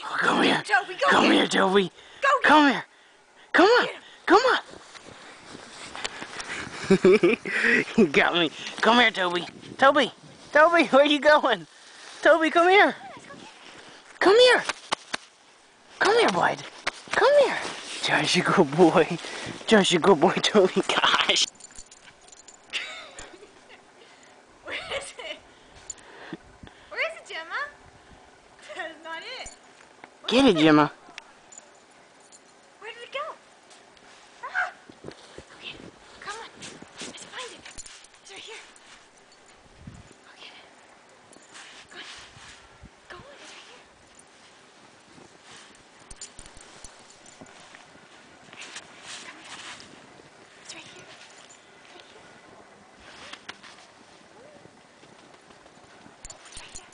Oh, come here. Toby, go Come get here, him. Toby. Go get Come here. Come on. Come on. You got me. Come here, Toby. Toby. Toby, where you going? Toby, come here. Come here. Come here, bud. Come here. Josh, you good boy. Josh, you good boy, Toby. Gosh. Where is it? Where is it, Gemma? That's not it. Get it, Gemma. Where did it go? Ah! Okay, come on. Let's find it. It's right here. Go get it. Go on. Go on, it's right here. Come here. It's right here. Right here. It's right here. Right here.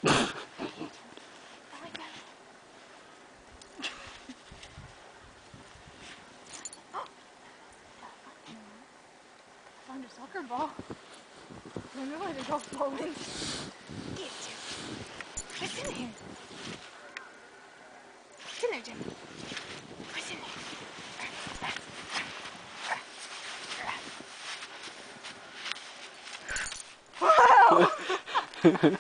Oh my God. Found a soccer ball. I don't know why they go Poland. Get it. What's in here? What's in there, Jim? What's in there? Wow!